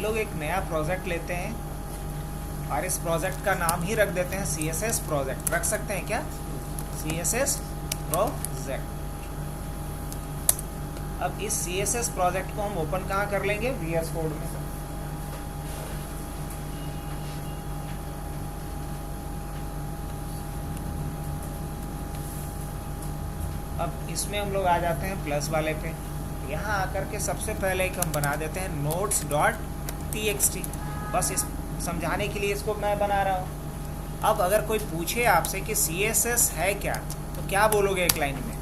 लोग एक नया प्रोजेक्ट लेते हैं और इस प्रोजेक्ट का नाम ही रख देते हैं CSS प्रोजेक्ट। रख सकते हैं क्या? CSS project. अब इस CSS प्रोजेक्ट को हम ओपन कहाँ कर लेंगे? VS कोड में। अब इसमें हम लोग आ जाते हैं प्लस वाले पे। यहाँ आकर के सबसे पहले एक हम बना देते हैं notes.txt। बस इस समझाने के लिए इसको मैं बना रहा हूँ। अब अगर कोई पूछे आपसे कि CSS है क्या, तो क्या बोलोगे एक लाइन में?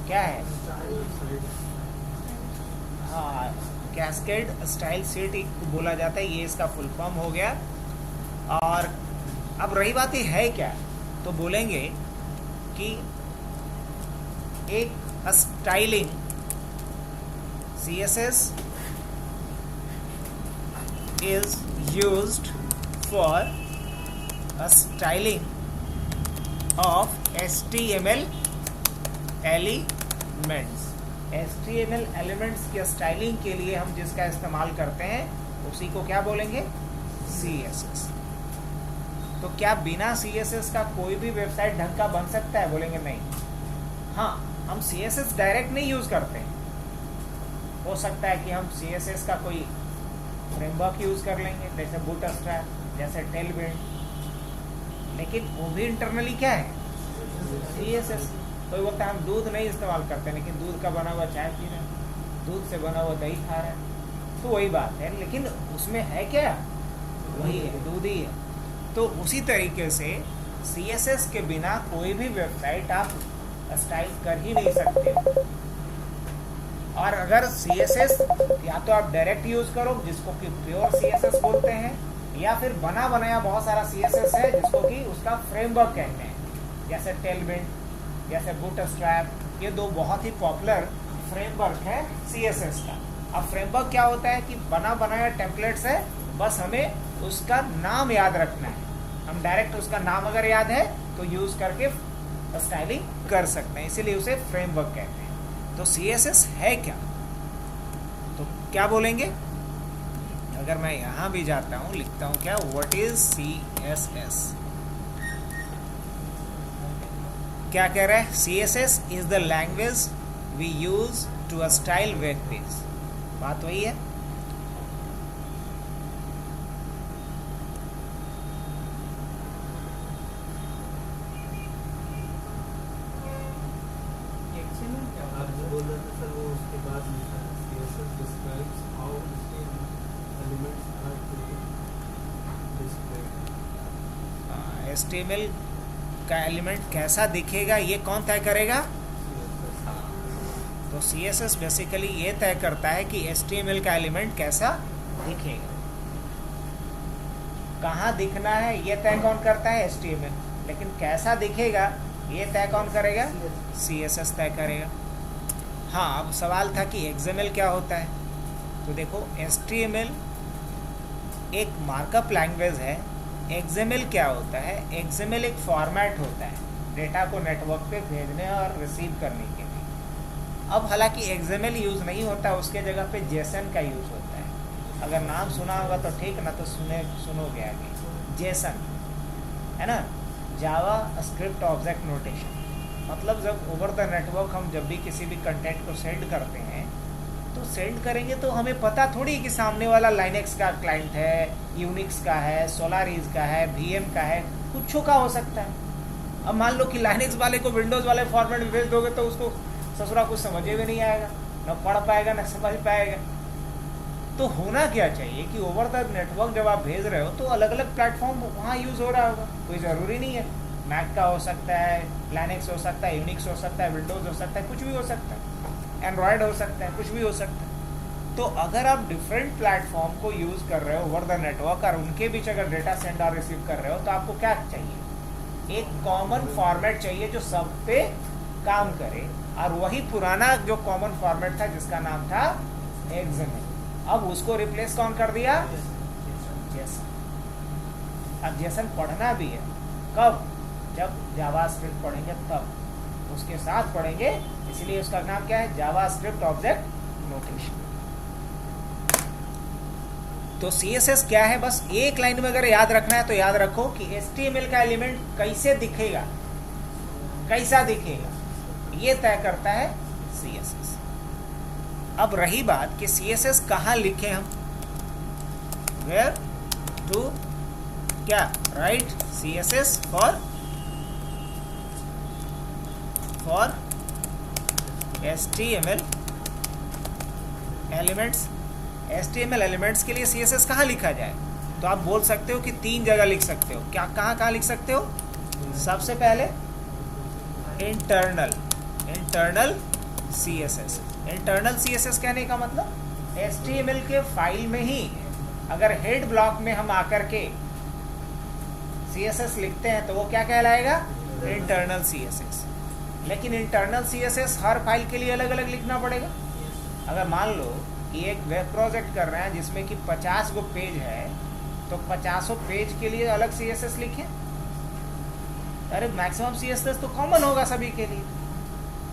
क्या है? हाँ, कैस्केड स्टाइल शीट बोला जाता है, ये इसका फुल फॉर्म हो गया। और अब रही बात है क्या, तो बोलेंगे कि एक styling CSS is used for a styling of HTML elements। HTML elements की स्टाइलिंग के लिए हम जिसका इस्तेमाल करते हैं उसी को क्या बोलेंगे? CSS। तो क्या बिना CSS का कोई भी वेबसाइट ढंग का बन सकता है? बोलेंगे नहीं। हाँ, हम CSS डायरेक्ट नहीं यूज करते हैं। हो सकता है कि हम CSS का कोई फ्रेमवर्क यूज कर लेंगे, जैसे बूटस्ट्रैप, जैसे टेलविंड, लेकिन वो भी इंटरनली क्या है? CSS। कोई बोलता है हम दूध नहीं इस्तेमाल करते, लेकिन दूध का बना हुआ चाय पी रहे हैं, दूध से बना हुआ दही खा रहे हैं, तो वही बात है, लेकिन उसमें है क्या? वही है, दूध ही है। तो उसी तरीके से CSS के बिना कोई भी वेबसाइट आप स्टाइल कर ही नहीं सकते। और अगर CSS या तो आप डायरेक्ट यूज करो, जिसको कि प्योर CSS बोलते हैं, या फिर बना बनाया बहुत सारा CSS है जिसको कि उसका फ्रेमवर्क कहते हैं, जैसे टेलविंड, जैसे बूटस्ट्रैप। ये दो बहुत ही पॉपुलर फ्रेमवर्क है CSS का। अब फ्रेमवर्क क्या होता है कि बना बनाया टेम्पलेट्स है, बस हमें उसका नाम याद रखना है। हम डायरेक्ट उसका नाम अगर याद है तो यूज करके स्टाइलिंग कर सकते हैं, इसीलिए उसे फ्रेमवर्क कहते हैं। तो CSS है क्या, तो क्या बोलेंगे? अगर मैं यहाँ भी जाता हूँ, लिखता हूँ क्या, व्हाट इज CSS। क्या कह रहा है? CSS is the language we use to style web page. बात वही है। HTML का एलिमेंट कैसा दिखेगा ये कौन तय करेगा? तो CSS बेसिकली ये तय करता है कि HTML का एलिमेंट कैसा दिखेगा, कहाँ दिखना है ये तय कौन करता है? HTML। लेकिन कैसा दिखेगा ये तय कौन करेगा? CSS तय करेगा। हाँ, अब सवाल था कि XML क्या होता है, तो देखो HTML एक मार्कअप लैंग्वेज है। XML क्या होता है? XML एक फॉर्मेट होता है डेटा को नेटवर्क पे भेजने और रिसीव करने के लिए। अब हालांकि XML यूज़ नहीं होता, उसके जगह पे JSON का यूज़ होता है। अगर नाम सुना होगा तो ठीक, ना तो सुनोगे आगे। JSON है ना, जावा स्क्रिप्ट ऑब्जेक्ट नोटेशन। मतलब जब ओवर द नेटवर्क हम जब भी किसी भी कंटेंट को सेंड करते हैं, तो सेंड करेंगे तो हमें पता थोड़ी कि सामने वाला लाइनेक्स का क्लाइंट है, यूनिक्स का है, सोलारिस का है, VM का है, कुछ का हो सकता है। अब मान लो कि लाइनेक्स वाले को विंडोज़ वाले फॉर्मेट में भेज दोगे तो उसको ससुरा कुछ समझे भी नहीं आएगा, न पढ़ पाएगा न समझ पाएगा। तो होना क्या चाहिए कि ओवर द नेटवर्क जब आप भेज रहे हो तो अलग अलग प्लेटफॉर्म वहाँ यूज़ हो रहा होगा। कोई ज़रूरी नहीं है, मैक का हो सकता है, लाइनेक्स हो सकता है, यूनिक्स हो सकता है, विंडोज़ हो सकता है, कुछ भी हो सकता है, एंड्रॉयड हो सकता है, कुछ भी हो सकता है। तो अगर आप डिफरेंट प्लेटफॉर्म को यूज़ कर रहे हो ओवर द नेटवर्क और उनके बीच अगर डेटा सेंड और रिसीव कर रहे हो, तो आपको क्या चाहिए? एक कॉमन फॉर्मेट चाहिए जो सब पे काम करे। और वही पुराना जो कॉमन फॉर्मेट था जिसका नाम था XML, अब उसको रिप्लेस कौन कर दिया? JSON। अब JSON पढ़ना भी है, कब? जब जावास्क्रिप्ट पढ़ेंगे तब, उसके साथ पढ़ेंगे, इसलिए उसका नाम क्या है? JavaScript object notation. तो CSS क्या है, बस एक लाइन में अगर याद रखना है तो याद रखो कि HTML का एलिमेंट कैसे दिखेगा, कैसा दिखेगा, ये तय करता है CSS। अब रही बात कि CSS कहाँ लिखें हम, वेयर टू क्या right CSS for HTML elements. HTML elements के लिए CSS कहाँ लिखा जाए, तो आप बोल सकते हो कि 3 जगह लिख सकते हो। क्या कहाँ लिख सकते हो? सबसे पहले इंटरनल CSS। इंटरनल CSS कहने का मतलब HTML के फाइल में ही अगर हेड ब्लॉक में हम आकर के CSS लिखते हैं तो वो क्या कहलाएगा? Internal CSS। लेकिन इंटरनल CSS हर फाइल के लिए अलग अलग लिखना पड़ेगा। अगर मान लो कि एक वेब प्रोजेक्ट कर रहे हैं जिसमें कि 50 गो पेज है, तो 50 पेज के लिए अलग CSS लिखें? अरे मैक्सिमम CSS तो कॉमन होगा सभी के लिए,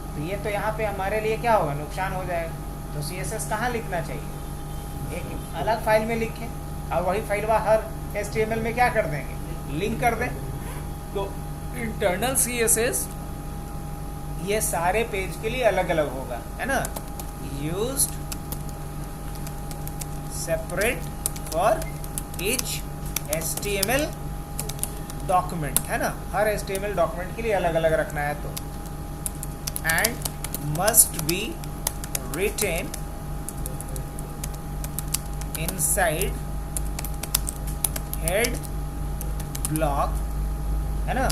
तो ये तो यहाँ पे हमारे लिए क्या होगा, नुकसान हो जाएगा। तो CSS कहाँ लिखना चाहिए? एक अलग फाइल में लिखें, और वही फाइल हर HTML में क्या कर देंगे, लिंक कर दें। तो इंटरनल CSS ये सारे पेज के लिए अलग अलग होगा, है ना। Used separate for each HTML document, है ना, हर HTML डॉक्यूमेंट के लिए अलग अलग रखना है। तो and must be written inside head block, है ना,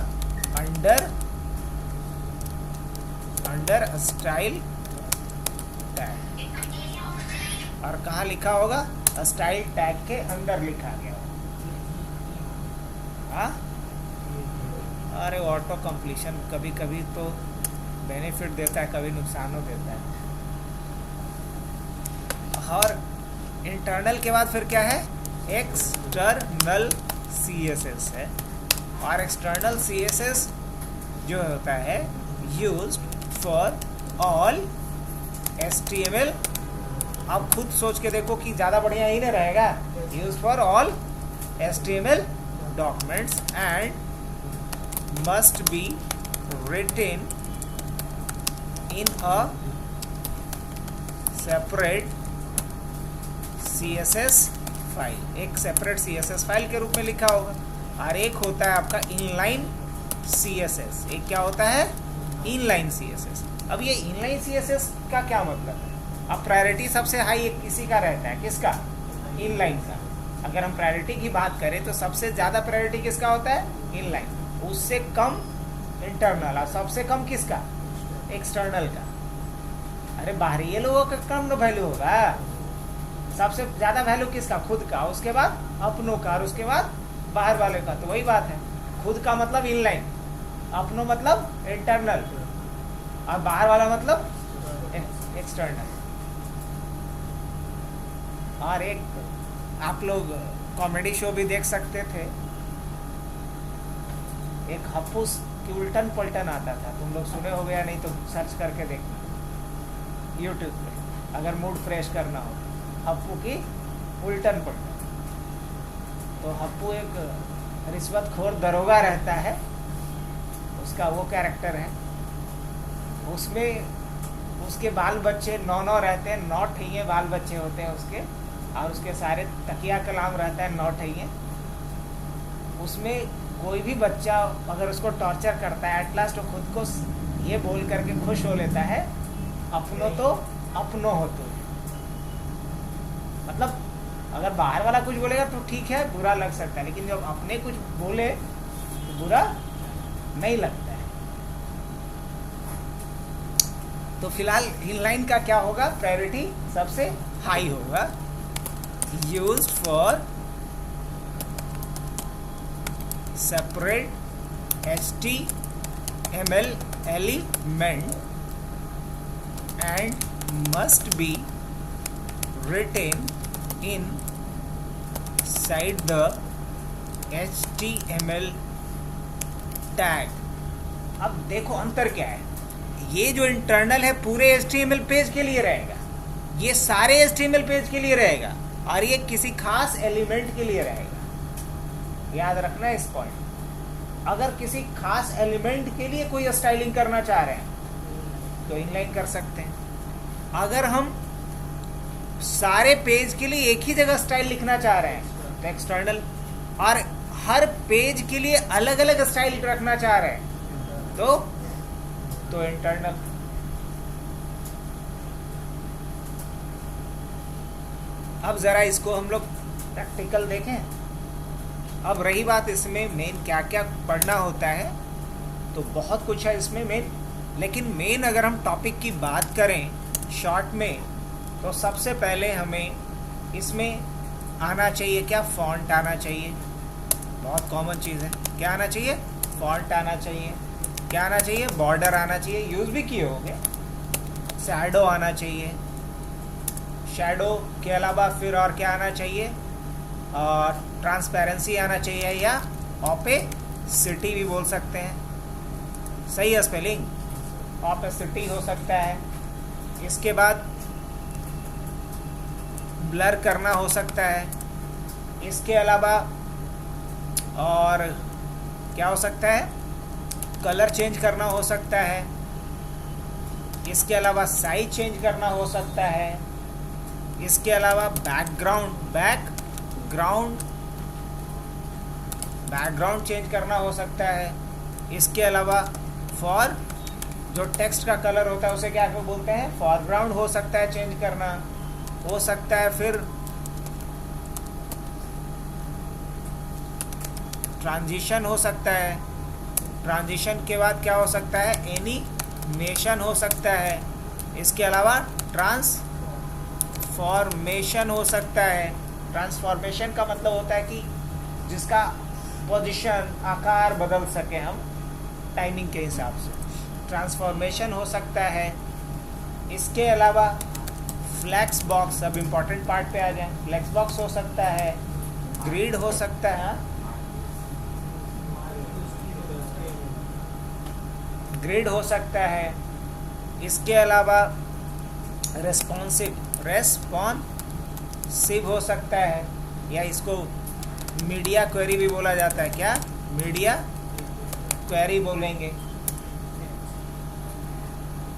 अंडर स्टाइल टैग। और कहाँ लिखा होगा? स्टाइल टैग के अंदर लिखा गया होगा। अरे ऑटो कंप्लीशन कभी कभी तो बेनिफिट देता है, कभी नुकसान देता है। और इंटरनल के बाद फिर क्या है? एक्सटर्नल CSS है। और एक्सटर्नल CSS जो होता है यूज्ड फॉर ऑल HTML। आप खुद सोच के देखो कि ज़्यादा बढ़िया ही नहीं रहेगा। Use for all HTML documents and must be written in a separate CSS file. एक सेपरेट CSS फाइल के रूप में लिखा होगा। और एक होता है आपका इनलाइन CSS। एक क्या होता है? Inline CSS। अब ये इनलाइन CSS का क्या मतलब है? अब प्रायोरिटी सबसे हाई किसी का रहता है, किसका? इनलाइन का। अगर हम प्रायोरिटी की बात करें तो सबसे ज़्यादा प्रायोरिटी किसका होता है? इनलाइन। उससे कम इंटरनल, और सबसे कम किसका? एक्सटर्नल का। अरे बाहरी लोगों का कम वैल्यू होगा, सबसे ज़्यादा वैल्यू किसका? खुद का, उसके बाद अपनों का, और उसके बाद बाहर वाले का। तो वही बात है, खुद का मतलब इनलाइन, अपनों मतलब इंटरनल, और बाहर वाला मतलब एक्सटर्नल। और एक आप लोग कॉमेडी शो भी देख सकते थे, एक हप्पूस की उल्टन पलटन आता था। तुम लोग सुने हो गया, नहीं तो सर्च करके देखना यूट्यूब पे, अगर मूड फ्रेश करना हो। हप्पू की उल्टन पलटन। तो हप्पू एक रिश्वतखोर दरोगा रहता है, उसका वो कैरेक्टर है। उसमें उसके बाल बच्चे 9 रहते हैं, 9 ठैये बाल बच्चे होते हैं उसके, और उसके सारे तकिया कलाम रहता है 9 ठैये। उसमें कोई भी बच्चा अगर उसको टॉर्चर करता है, एट लास्ट वो खुद को ये बोल करके खुश हो लेता है, अपनों तो अपनों हो। तो मतलब अगर बाहर वाला कुछ बोलेगा तो ठीक है, बुरा लग सकता है, लेकिन जब अपने कुछ बोले तो बुरा नहीं लगता है। तो फिलहाल इनलाइन का क्या होगा? प्रायोरिटी सबसे हाई होगा। Used for separate HTML element and must be written inside the HTML tag। अब देखो अंतर क्या है। ये जो इंटरनल है पूरे HTML पेज के लिए रहेगा, ये सारे HTML पेज के लिए रहेगा। और ये किसी खास एलिमेंट के लिए रहेगा, याद रखना इस पॉइंट। अगर किसी खास एलिमेंट के लिए कोई स्टाइलिंग करना चाह रहे हैं तो इनलाइन कर सकते हैं। अगर हम सारे पेज के लिए एक ही जगह स्टाइल लिखना चाह रहे हैं तो एक्सटर्नल, और हर पेज के लिए अलग अलग स्टाइल रखना चाह रहे हैं तो इंटरनल। अब जरा इसको हम लोग प्रैक्टिकल देखें। अब रही बात इसमें मेन क्या क्या पढ़ना होता है, तो बहुत कुछ है इसमें मेन, लेकिन मेन अगर हम टॉपिक की बात करें शॉर्ट में, तो सबसे पहले हमें इसमें आना चाहिए क्या, फॉन्ट आना चाहिए। बहुत कॉमन चीज़ है, क्या आना चाहिए, फॉन्ट आना चाहिए। क्या आना चाहिए, बॉर्डर आना चाहिए, यूज़ भी किए होंगे। शैडो आना चाहिए, शैडो के अलावा फिर और क्या आना चाहिए, और ट्रांसपेरेंसी आना चाहिए, या ऑपेसिटी भी बोल सकते हैं। सही है स्पेलिंग, ऑपेसिटी हो सकता है। इसके बाद ब्लर करना हो सकता है। इसके अलावा और क्या हो सकता है, कलर चेंज करना हो सकता है। इसके अलावा साइज चेंज करना हो सकता है। इसके अलावा बैकग्राउंड चेंज करना हो सकता है। इसके अलावा फॉर जो टेक्स्ट का कलर होता है उसे क्या बोलते हैं, फॉरग्राउंड हो सकता है, चेंज करना हो सकता है। फिर ट्रांजिशन हो सकता है। ट्रांजिशन के बाद क्या हो सकता है, एनिमेशन हो सकता है। इसके अलावा ट्रांसफॉर्मेशन हो सकता है। ट्रांसफॉर्मेशन का मतलब होता है कि जिसका पोजीशन, आकार बदल सके हम टाइमिंग के हिसाब से, ट्रांसफॉर्मेशन हो सकता है। इसके अलावा फ्लैक्स बॉक्स, अब इम्पोर्टेंट पार्ट पे आ जाए, फ्लैक्स बॉक्स हो सकता है, ग्रिड हो सकता है, ग्रिड हो सकता है। इसके अलावा रेस्पॉन्सिव हो सकता है, या इसको मीडिया क्वेरी भी बोला जाता है। क्या, मीडिया क्वेरी बोलेंगे।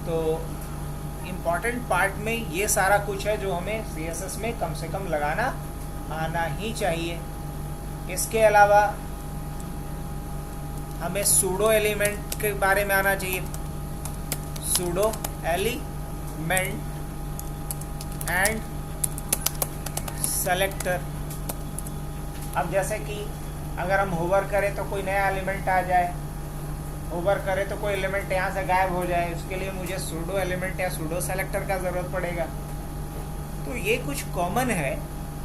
तो इम्पॉर्टेंट पार्ट में ये सारा कुछ है जो हमें CSS में कम से कम लगाना आना ही चाहिए। इसके अलावा हमें सूडो एलिमेंट के बारे में आना चाहिए। Pseudo element and selector. अब जैसे कि अगर हम होवर करें तो कोई नया एलिमेंट आ जाए, होवर करें तो कोई एलिमेंट यहाँ से गायब हो जाए, उसके लिए मुझे सूडो एलिमेंट या सूडो सेलेक्टर का ज़रूरत पड़ेगा। तो ये कुछ कॉमन है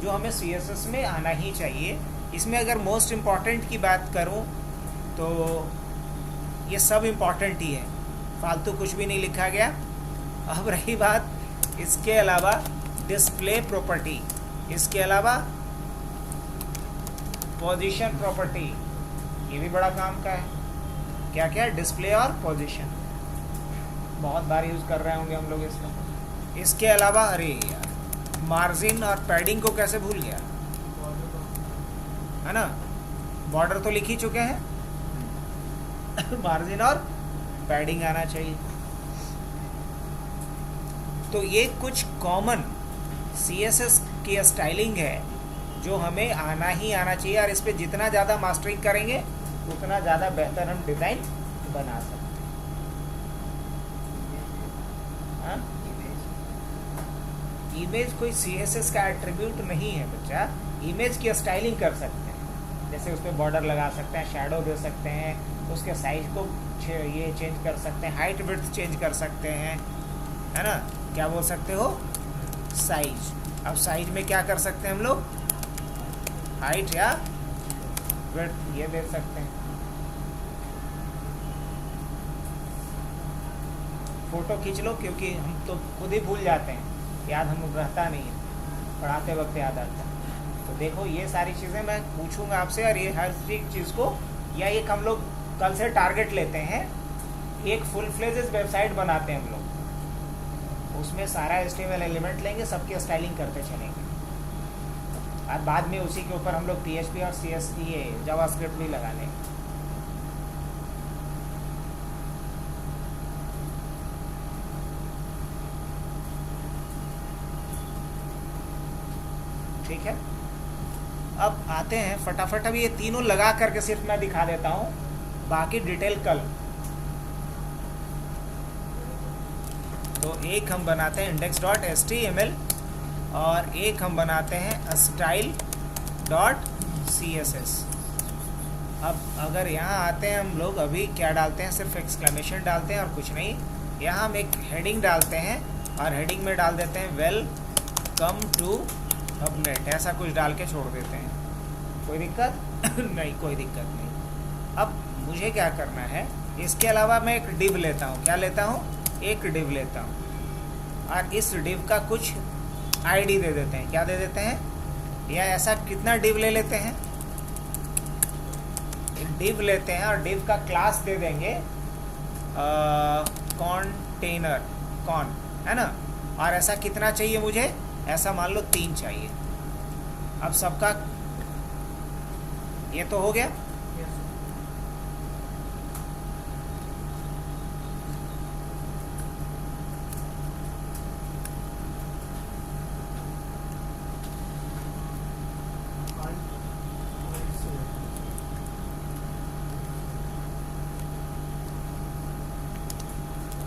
जो हमें CSS में आना ही चाहिए। इसमें अगर मोस्ट इम्पॉर्टेंट की बात करूँ तो ये सब इम्पॉर्टेंट ही है, फालतू कुछ भी नहीं लिखा गया। अब रही बात इसके अलावा डिस्प्ले प्रॉपर्टी, इसके अलावा पोजीशन प्रॉपर्टी, ये भी बड़ा काम का है। क्या क्या, डिस्प्ले और पोजीशन, बहुत बार यूज़ कर रहे होंगे हम लोग इसका। इसके अलावा अरे यार, मार्जिन और पैडिंग को कैसे भूल गया, है ना, बॉर्डर तो लिख ही चुके हैं। मार्जिन और पैडिंग आना चाहिए। तो ये कुछ कॉमन CSS की स्टाइलिंग है जो हमें आना ही आना चाहिए, और इस पर जितना ज़्यादा मास्टरिंग करेंगे उतना ज़्यादा बेहतर हम डिज़ाइन बना सकते हैं। इमेज कोई CSS का एट्रीब्यूट नहीं है बच्चा, इमेज की स्टाइलिंग कर सकते हैं। जैसे उस पर बॉर्डर लगा सकते हैं, शैडो दे सकते हैं, उसके साइज को ये चेंज कर सकते हैं, हाइट विड्थ चेंज कर सकते हैं, है ना। क्या बोल सकते हो, साइज। अब साइज में क्या कर सकते हैं हम लोग, हाइट या विड्थ ये दे सकते हैं। फोटो खींच लो, क्योंकि हम तो खुद ही भूल जाते हैं, याद हम रहता नहीं है, पढ़ाते वक्त याद आता है। तो देखो ये सारी चीज़ें मैं पूछूंगा आपसे, और ये हर चीज़ को, या एक हम लोग कल से टारगेट लेते हैं, एक फुल फ्लेजेस वेबसाइट बनाते हैं हम लोग, उसमें सारा HTML एलिमेंट लेंगे, सबकी स्टाइलिंग करते चलेंगे। और बाद में उसी के ऊपर हम लोग PHP और CS ये जावास्क्रिप्ट भी लगा लेंगे। ठीक है, अब आते हैं फटाफट। अभी ये तीनों लगा करके सिर्फ मैं दिखा देता हूँ, बाकी डिटेल कल। तो एक हम बनाते हैं index.html और एक हम बनाते हैं style.css। अब अगर यहाँ आते हैं हम लोग, अभी क्या डालते हैं, सिर्फ एक्सक्लेमेशन डालते हैं और कुछ नहीं। यहाँ हम एक हेडिंग डालते हैं और हेडिंग में डाल देते हैं वेलकम टू हबनेट, ऐसा कुछ डाल के छोड़ देते हैं। कोई दिक्कत नहीं, कोई दिक्कत नहीं। अब मुझे क्या करना है, इसके अलावा मैं एक डिव लेता हूँ। क्या लेता हूँ? एक डिव लेता हूँ और इस डिव का कुछ आईडी दे देते हैं। क्या दे देते हैं? या ऐसा कितना डिव ले लेते हैं, एक डिव लेते हैं और डिव का क्लास दे देंगे कंटेनर कॉन, है ना। और ऐसा कितना चाहिए मुझे? ऐसा मान लो 3 चाहिए। अब सबका ये तो हो गया।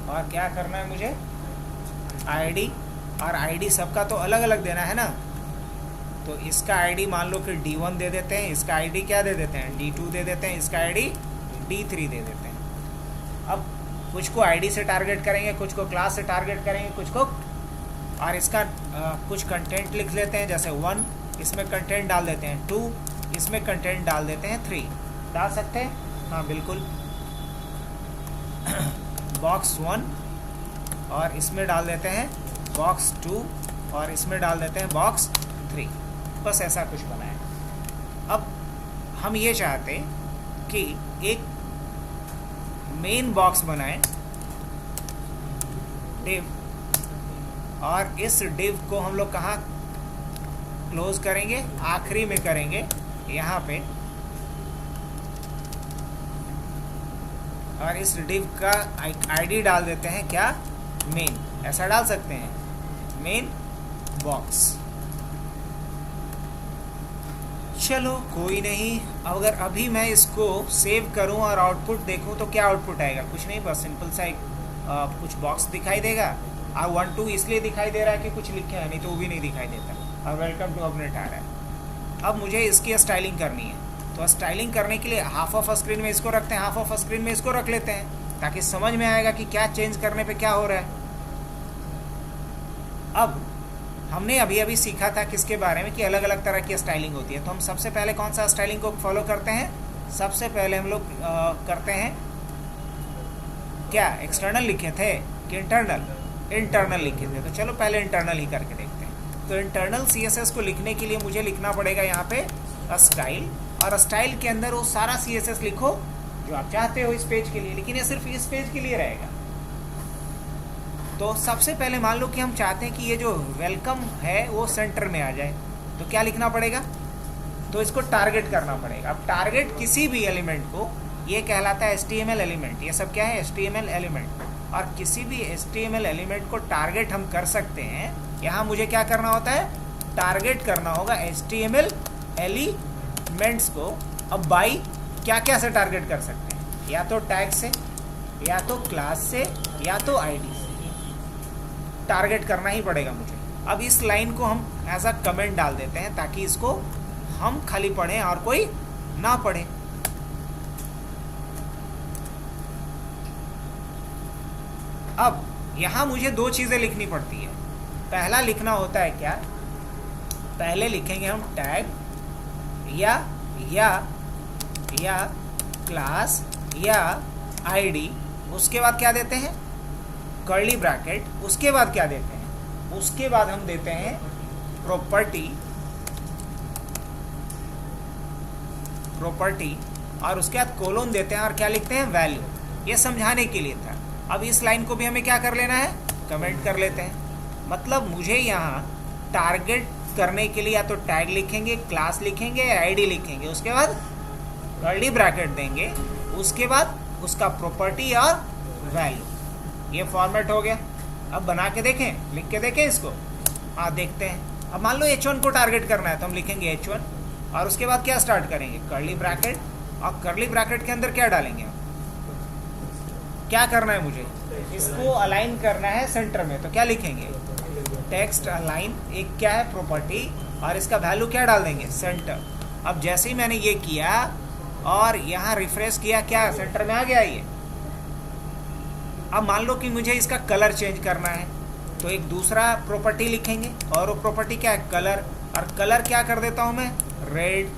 और क्या करना है मुझे? आईडी, और आईडी सबका तो अलग अलग देना है ना। तो इसका आईडी मान लो कि D1 दे देते हैं, इसका आईडी क्या दे देते हैं? D2 दे देते हैं, इसका आईडी D3 दे देते हैं। अब कुछ को आईडी से टारगेट करेंगे, कुछ को क्लास से टारगेट करेंगे, कुछ को, और इसका कुछ कंटेंट लिख लेते हैं। जैसे 1 इसमें कंटेंट डाल देते हैं, 2 इसमें कंटेंट डाल देते हैं, 3 डाल सकते हैं। हाँ बिल्कुल। बॉक्स 1 और इसमें डाल देते हैं बॉक्स 2 और इसमें डाल देते हैं बॉक्स 3। बस ऐसा कुछ बनाए। अब हम ये चाहते हैं कि एक मेन बॉक्स बनाएं डिव, और इस डिव को हम लोग कहाँ क्लोज करेंगे? आखिरी में करेंगे, यहाँ पे। और इस डिव का आईडी डाल देते हैं क्या? मेन। ऐसा डाल सकते हैं, मेन बॉक्स। चलो कोई नहीं। अगर अभी मैं इसको सेव करूं और आउटपुट देखूं तो क्या आउटपुट आएगा? कुछ नहीं, बस सिंपल सा एक कुछ बॉक्स दिखाई देगा। और 1 2 इसलिए दिखाई दे रहा है कि कुछ लिखे है, नहीं तो वो भी नहीं दिखाई देता। और वेलकम टू हबनेट आ रहा है। अब मुझे इसकी स्टाइलिंग करनी है, तो स्टाइलिंग करने के लिए हाफ ऑफ स्क्रीन में इसको रखते हैं, हाफ ऑफ स्क्रीन में इसको रख लेते हैं, ताकि समझ में आएगा कि क्या चेंज करने पे क्या हो रहा है। अब हमने अभी अभी सीखा था किसके बारे में, कि अलग अलग तरह की स्टाइलिंग होती है। तो हम सबसे पहले कौन सा स्टाइलिंग को फॉलो करते हैं? सबसे पहले हम लोग करते हैं क्या? एक्सटर्नल लिखे थे कि इंटरनल? इंटरनल लिखे थे। तो चलो पहले इंटरनल ही करके देखते हैं। तो इंटरनल CSS को लिखने के लिए मुझे लिखना पड़ेगा यहाँ पे स्टाइल, और स्टाइल के अंदर वो सारा CSS लिखो जो आप चाहते हो इस पेज के लिए, लेकिन ये सिर्फ इस पेज के लिए रहेगा। तो सबसे पहले मान लो कि हम चाहते हैं कि ये जो वेलकम है वो सेंटर में आ जाए, तो क्या लिखना पड़ेगा? तो इसको टारगेट करना पड़ेगा। अब टारगेट किसी भी एलिमेंट को, ये कहलाता है HTML एलिमेंट। ये सब क्या है? HTML element. और किसी भी HTML एलिमेंट को टारगेट हम कर सकते हैं। यहाँ मुझे क्या करना होता है? टारगेट करना होगा HTML एलिमेंट्स को। अब बाई क्या क्या से टारगेट कर सकते हैं? या तो टैग से, या तो क्लास से, या तो आईडी से। टारगेट करना ही पड़ेगा मुझे। अब इस लाइन को हम एज अ कमेंट डाल देते हैं, ताकि इसको हम खाली पढ़ें और कोई ना पढ़े। अब यहाँ मुझे 2 चीज़ें लिखनी पड़ती है। पहला लिखना होता है क्या? पहले लिखेंगे हम टैग या क्लास या आईडी। उसके बाद क्या देते हैं? Curly bracket. उसके बाद क्या देते हैं? उसके बाद हम देते हैं प्रॉपर्टी, और उसके बाद कोलोन देते हैं, और क्या लिखते हैं? वैल्यू। ये समझाने के लिए था। अब इस लाइन को भी हमें क्या कर लेना है? कमेंट कर लेते हैं। मतलब मुझे यहाँ टारगेट करने के लिए या तो टैग लिखेंगे, क्लास लिखेंगे या आईडी लिखेंगे, उसके बाद कर्ली ब्रैकेट देंगे, उसके बाद उसका प्रॉपर्टी और वैल्यू। ये फॉर्मेट हो गया। अब बना के देखें, लिख के देखें इसको। हाँ देखते हैं। अब मान लो H1 को टारगेट करना है तो हम लिखेंगे H1 और उसके बाद क्या स्टार्ट करेंगे, कर्ली ब्रैकेट, और कर्ली ब्रैकेट के अंदर क्या डालेंगे, क्या करना है मुझे, इसको अलाइन करना है सेंटर में, तो क्या लिखेंगे, टेक्स्ट अलाइन, एक क्या है प्रॉपर्टी, और इसका वैल्यू क्या डाल देंगे, सेंटर। अब जैसे ही मैंने ये किया और यहाँ रिफ्रेश किया, क्या सेंटर में आ गया ये। अब मान लो कि मुझे इसका कलर चेंज करना है तो एक दूसरा प्रॉपर्टी लिखेंगे, और वो प्रॉपर्टी क्या है, कलर, और कलर क्या कर देता हूँ मैं, रेड।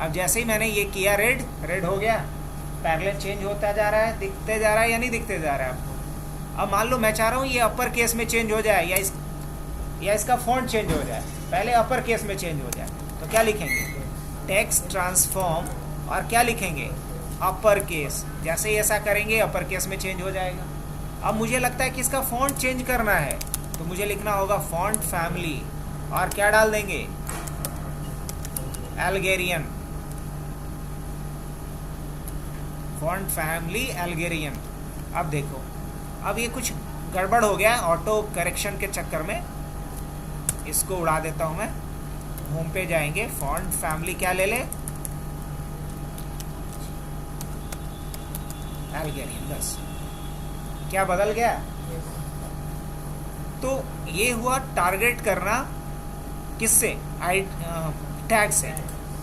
अब जैसे ही मैंने ये किया रेड हो गया, पैरेलल चेंज होता जा रहा है, दिखते जा रहा है या नहीं दिखते जा रहा है आपको। अब मान लो मैं चाह रहा हूँ ये अपर केस में चेंज हो जाए या इसका फॉन्ट चेंज हो जाए, पहले अपर केस में चेंज हो जाए, तो क्या लिखेंगे, टेक्स्ट ट्रांसफॉर्म, और क्या लिखेंगे, अपर केस। जैसे ही ऐसा करेंगे अपर केस में चेंज हो जाएगा। अब मुझे लगता है कि इसका फॉन्ट चेंज करना है तो मुझे लिखना होगा फॉन्ट फैमिली, और क्या डाल देंगे, अल्गेरियन, फॉन्ट फैमिली अल्गेरियन। अब देखो, अब ये कुछ गड़बड़ हो गया ऑटो करेक्शन के चक्कर में, इसको उड़ा देता हूं मैं। होम पे जाएंगे, फॉन्ट फैमिली क्या ले ले, अल्गेरियन, बस। क्या बदल गया, तो ये हुआ टारगेट करना किससे, टैग से।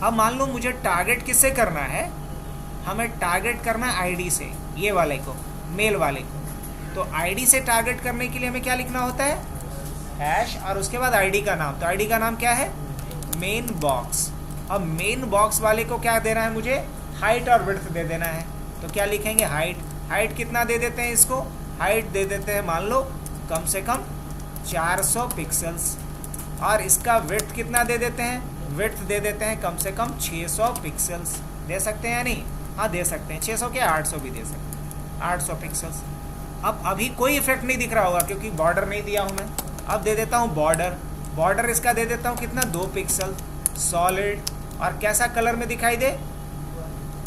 अब मान लो मुझे टारगेट किससे करना है, हमें टारगेट करना आईडी से, ये वाले को, मेल वाले को। तो आईडी से टारगेट करने के लिए हमें क्या लिखना होता है, हैश, और उसके बाद आईडी का नाम। तो आईडी का नाम क्या है, मेन बॉक्स। अब मेन बॉक्स वाले को क्या देना है मुझे, हाइट और विड्थ दे देना है। तो क्या लिखेंगे, हाइट कितना दे देते हैं इसको, हाइट दे देते हैं मान लो कम से कम 400 पिक्सल्स, और इसका विड्थ कितना दे देते हैं, विड्थ दे देते हैं कम से कम 600 पिक्सल्स। दे सकते हैं या नहीं, हाँ दे सकते हैं, 600 के 800 भी दे सकते हैं, 800 पिक्सल्स। अब अभी कोई इफेक्ट नहीं दिख रहा होगा क्योंकि बॉर्डर नहीं दिया हूँ मैं। अब दे देता हूँ बॉर्डर इसका दे देता हूँ कितना, 2 पिक्सल, सॉलिड, और कैसा कलर में दिखाई दे,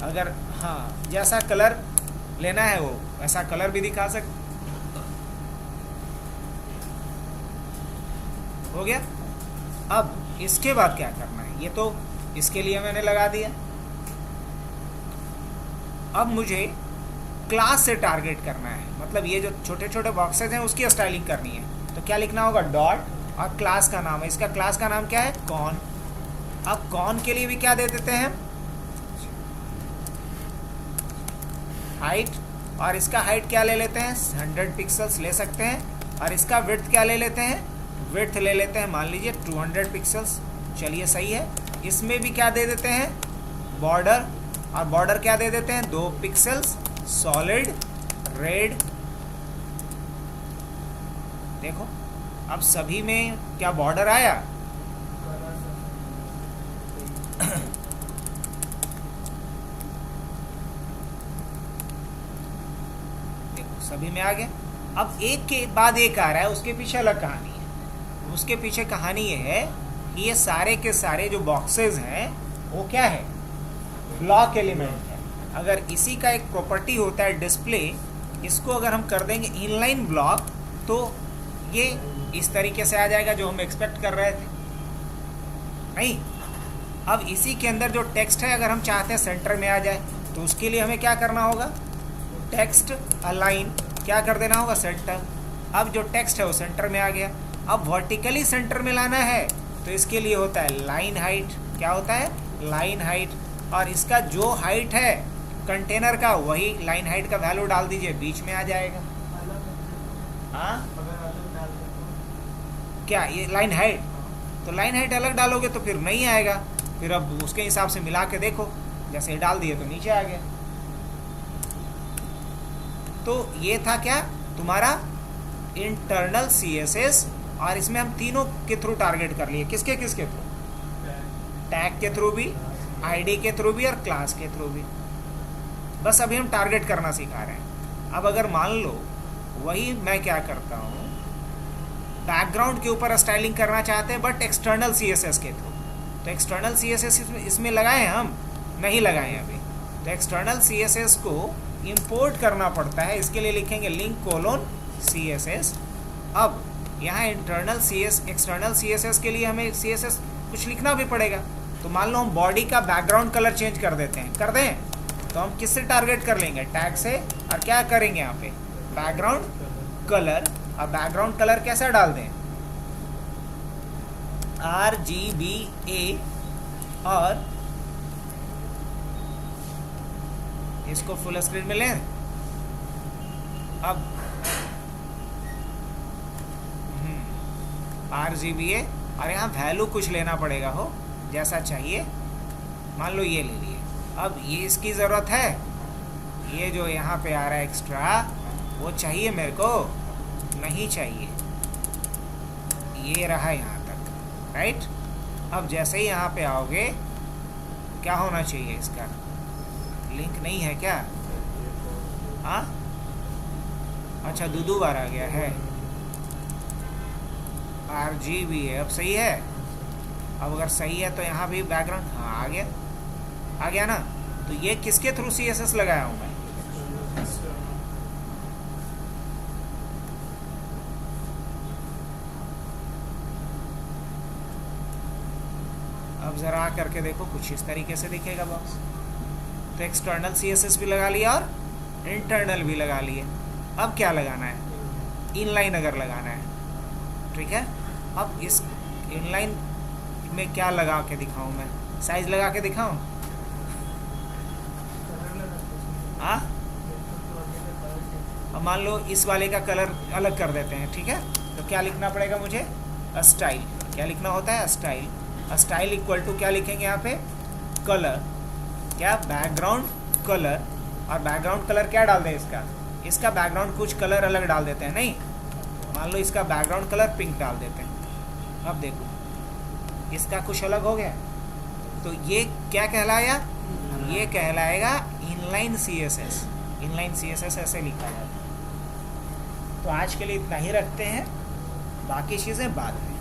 अगर हाँ जैसा कलर लेना है वो ऐसा कलर भी दिखा सकते। हो गया। अब इसके बाद क्या करना है, ये तो इसके लिए मैंने लगा दिया। अब मुझे क्लास से टारगेट करना है, मतलब ये जो छोटे छोटे बॉक्सेस हैं उसकी स्टाइलिंग करनी है। तो क्या लिखना होगा, डॉट, और क्लास का नाम है, इसका क्लास का नाम क्या है, कॉन। अब कॉन के लिए भी क्या दे देते हैं, हाइट, और इसका हाइट क्या ले लेते हैं, 100 पिक्सल्स ले सकते हैं, और इसका विड्थ क्या ले लेते हैं, विड्थ ले लेते हैं मान लीजिए 200 पिक्सल्स। चलिए सही है। इसमें भी क्या दे देते हैं, बॉर्डर, और बॉर्डर क्या दे देते हैं, 2 पिक्सल्स, सॉलिड, रेड। देखो अब सभी में क्या बॉर्डर आया, देखो सभी में आ गया। अब एक के बाद एक आ रहा है, उसके पीछे अलग कहानी है। उसके पीछे कहानी ये है कि ये सारे के सारे जो बॉक्सेस हैं वो क्या है, ब्लॉक एलिमेंट है। अगर इसी का एक प्रॉपर्टी होता है डिस्प्ले, इसको अगर हम कर देंगे इनलाइन ब्लॉक तो ये इस तरीके से आ जाएगा जो हम एक्सपेक्ट कर रहे थे। नहीं, अब इसी के अंदर जो टेक्स्ट है अगर हम चाहते हैं सेंटर में आ जाए तो उसके लिए हमें क्या करना होगा, टेक्स्ट अलाइन क्या कर देना होगा, सेंटर। अब जो टेक्स्ट है वो सेंटर में आ गया। अब वर्टिकली सेंटर में लाना है तो इसके लिए होता है लाइन हाइट। क्या होता है, लाइन हाइट। और इसका जो हाइट है कंटेनर का वही लाइन हाइट का वैल्यू डाल दीजिए, बीच में आ जाएगा। हाँ क्या ये लाइन हाइट, तो लाइन हाइट अलग डालोगे तो फिर नहीं आएगा। फिर अब उसके हिसाब से मिला के देखो, जैसे डाल दिए तो नीचे आ गया। तो ये था क्या तुम्हारा इंटरनल CSS, और इसमें हम तीनों के थ्रू टारगेट कर लिए। किसके किसके थ्रू, टैग के थ्रू भी, आईडी के थ्रू भी, और क्लास के थ्रू भी। बस अभी हम टारगेट करना सिखा रहे हैं। अब अगर मान लो वही मैं क्या करता हूँ, बैकग्राउंड के ऊपर स्टाइलिंग करना चाहते हैं बट एक्सटर्नल CSS के थ्रू। तो एक्सटर्नल CSS इसमें लगाए हम नहीं लगाए अभी। तो एक्सटर्नल CSS को इंपोर्ट करना पड़ता है, इसके लिए लिखेंगे link:/CSS। अब यहाँ एक्सटर्नल CSS के लिए हमें CSS कुछ लिखना भी पड़ेगा। तो मान लो हम बॉडी का बैकग्राउंड कलर चेंज कर देते हैं, कर दें तो हम किससे टारगेट कर लेंगे, टैग से, और क्या करेंगे यहाँ पे बैकग्राउंड कलर। और बैकग्राउंड कलर कैसा डाल दें, RGBA, और इसको फुल स्क्रीन में लें। अब RGBA, और यहाँ वैल्यू कुछ लेना पड़ेगा हो जैसा चाहिए, मान लो ये ले लिए। अब ये इसकी ज़रूरत है, ये जो यहाँ पे आ रहा है एक्स्ट्रा वो चाहिए मेरे को, नहीं चाहिए, ये रहा यहाँ तक, राइट। अब जैसे ही यहाँ पे आओगे क्या होना चाहिए, इसका लिंक नहीं है क्या, हाँ अच्छा दो बार आ गया है, RGBA अब सही है। अब अगर सही है तो यहाँ भी बैकग्राउंड, हाँ आ गया ना। तो ये किसके थ्रू CSS लगाया हूँ मैं, अब ज़रा करके देखो कुछ इस तरीके से दिखेगा बॉक्स। तो एक्सटर्नल CSS भी लगा लिया और इंटरनल भी लगा लिए। अब क्या लगाना है, इनलाइन अगर लगाना है, ठीक है। अब इस इनलाइन में क्या लगा के दिखाऊं मैं, साइज लगा के दिखाऊं, हाँ। अब मान लो इस वाले का कलर अलग कर देते हैं, ठीक है। तो क्या लिखना पड़ेगा मुझे, स्टाइल। क्या लिखना होता है, स्टाइल। स्टाइल इक्वल टू क्या लिखेंगे यहाँ पे, कलर, क्या बैकग्राउंड कलर। और बैकग्राउंड कलर क्या डाल दें, इसका बैकग्राउंड कुछ कलर अलग डाल देते हैं, नहीं मान लो इसका बैकग्राउंड कलर पिंक डाल देते हैं। अब देखो इसका कुछ अलग हो गया, तो ये क्या कहलाया, ये कहलाएगा इनलाइन CSS। इनलाइन CSS ऐसे लिखा जाता है। तो आज के लिए इतना ही रखते हैं, बाकी चीज़ें बाद में।